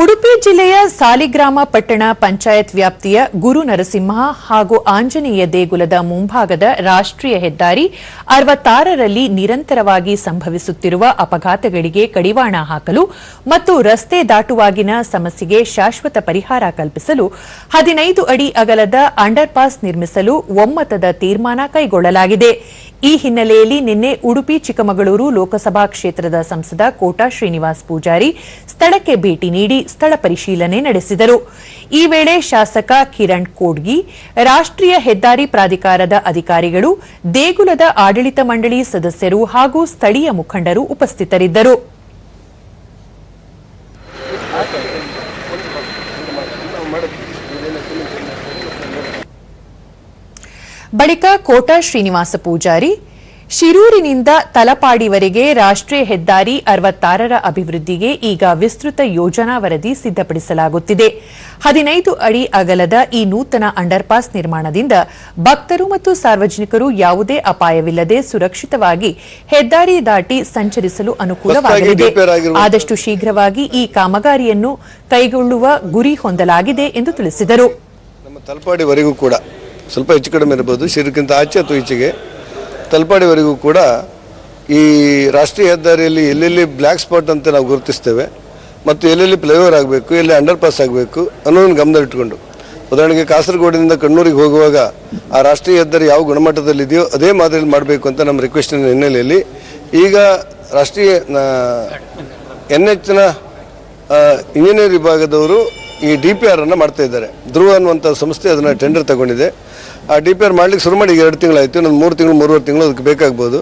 ಉಡುಪಿ ಜಿಲ್ಲೆಯ ಸಾಲಿಗ್ರಾಮ ಪಟ್ಟಣ ಪಂಚಾಯತ್ ವ್ಯಾಪ್ತಿಯ ಗುರು ನರಸಿಂಹ ಹಾಗೂ ಆಂಜನೇಯ ದೇಗುಲದ ಮುಂಭಾಗದ ರಾಷ್ಟ್ರೀಯ ಹೆದ್ದಾರಿ 66ರಲ್ಲಿ ನಿರಂತರವಾಗಿ ಸಂಭವಿಸುತ್ತಿರುವ ಅಪಘಾತಗಳಿಗೆ ಕಡಿವಾಣ ಹಾಕಲು ಮತ್ತು ರಸ್ತೆ ದಾಟುವಾಗಿನ ಸಮಸ್ಯೆಗೆ ಶಾಶ್ವತ ಪರಿಹಾರ ಕಲ್ಪಿಸಲು 15 ಅಡಿ ಅಗಲದ ಅಂಡರ್ ಪಾಸ್ ನಿರ್ಮಿಸಲು ಒಮ್ಮತದ ತೀರ್ಮಾನ ಕೈಗೊಳ್ಳಲಾಗಿದೆ. ಈ ಹಿನ್ನೆಲೆಯಲ್ಲಿ ನಿನ್ನೆ ಉಡುಪಿ ಚಿಕ್ಕಮಗಳೂರು ಲೋಕಸಭಾ ಕ್ಷೇತ್ರದ ಸಂಸದ ಕೋಟಾ ಶ್ರೀನಿವಾಸ್ ಪೂಜಾರಿ ಸ್ಥಳಕ್ಕೆ ಭೇಟಿ ನೀಡಿ ಸ್ಥಳ ಪರಿಶೀಲನೆ ನಡೆಸಿದರು. ಈ ವೇಳೆ ಶಾಸಕ ಕಿರಣ್ ಕೋಡ್ಗಿ, ರಾಷ್ಟ್ರೀಯ ಹೆದ್ದಾರಿ ಪ್ರಾಧಿಕಾರದ ಅಧಿಕಾರಿಗಳು, ದೇಗುಲದ ಆಡಳಿತ ಮಂಡಳಿ ಸದಸ್ಯರು ಹಾಗೂ ಸ್ಥಳೀಯ ಮುಖಂಡರು ಉಪಸ್ಥಿತರಿದ್ದರು. ಬಳಿಕ ಕೋಟಾ ಶ್ರೀನಿವಾಸ ಪೂಜಾರಿ, ಶಿರೂರಿನಿಂದ ತಲಪಾಡಿವರೆಗೆ ರಾಷ್ಟ್ರೀಯ ಹೆದ್ದಾರಿ 66ರ ಅಭಿವೃದ್ಧಿಗೆ ಈಗ ವಿಸ್ತೃತ ಯೋಜನಾ ವರದಿ ಸಿದ್ಧಪಡಿಸಲಾಗುತ್ತಿದೆ. 15 ಅಡಿ ಅಗಲದ ಈ ನೂತನ ಅಂಡರ್ ಪಾಸ್ ನಿರ್ಮಾಣದಿಂದ ಭಕ್ತರು ಮತ್ತು ಸಾರ್ವಜನಿಕರು ಯಾವುದೇ ಅಪಾಯವಿಲ್ಲದೆ ಸುರಕ್ಷಿತವಾಗಿ ಹೆದ್ದಾರಿ ದಾಟಿ ಸಂಚರಿಸಲು ಅನುಕೂಲವಾಗಲಿದೆ. ಆದಷ್ಟು ಶೀಘ್ರವಾಗಿ ಈ ಕಾಮಗಾರಿಯನ್ನು ಕೈಗೊಳ್ಳುವ ಗುರಿ ಹೊಂದಲಾಗಿದೆ ಎಂದು ತಿಳಿಸಿದರು. ತಲಪಾಡಿವರೆಗೂ ಕೂಡ ಸ್ವಲ್ಪ ಹೆಚ್ಚು ಕಡಿಮೆ ಇರಬಹುದು, ಶಿರೂರಿಗಿಂತ ಆಚೆ ಅಥವಾ ಈಚೆಗೆ ತಲಪಾಡಿವರೆಗೂ ಕೂಡ ಈ ರಾಷ್ಟ್ರೀಯ ಹೆದ್ದಾರಿಯಲ್ಲಿ ಎಲ್ಲೆಲ್ಲಿ ಬ್ಲ್ಯಾಕ್ ಸ್ಪಾಟ್ ಅಂತ ನಾವು ಗುರುತಿಸ್ತೇವೆ ಮತ್ತು ಎಲ್ಲೆಲ್ಲಿ ಫ್ಲೈಓವರ್ ಆಗಬೇಕು, ಎಲ್ಲಿ ಅಂಡರ್ ಪಾಸ್ ಆಗಬೇಕು ಅನ್ನೋದನ್ನು ಗಮನದಲ್ಲಿಟ್ಟುಕೊಂಡು, ಉದಾಹರಣೆಗೆ ಕಾಸರಗೋಡಿನಿಂದ ಕಣ್ಣೂರಿಗೆ ಹೋಗುವಾಗ ಆ ರಾಷ್ಟ್ರೀಯ ಹೆದ್ದಾರಿ ಯಾವ ಗುಣಮಟ್ಟದಲ್ಲಿದೆಯೋ ಅದೇ ಮಾದರಿಯಲ್ಲಿ ಮಾಡಬೇಕು ಅಂತ ನಮ್ಮ ರಿಕ್ವೆಸ್ಟಿನ ಹಿನ್ನೆಲೆಯಲ್ಲಿ ಈಗ ರಾಷ್ಟ್ರೀಯ NHನ ಇಂಜಿನಿಯರ್ ವಿಭಾಗದವರು ಈ DPR ಅನ್ನು ಮಾಡ್ತಾ ಇದ್ದಾರೆ. ಧ್ರುವ ಅನ್ನುವಂಥ ಸಂಸ್ಥೆ ಅದನ್ನು ಟೆಂಡರ್ ತಗೊಂಡಿದೆ. ಆ DPR ಮಾಡಲಿಕ್ಕೆ ಶುರು ಮಾಡಿ 2 ತಿಂಗಳಾಯಿತು. ಇನ್ನೊಂದು 3 ತಿಂಗಳು 3.5 ತಿಂಗಳು ಅದಕ್ಕೆ ಬೇಕಾಗ್ಬೋದು.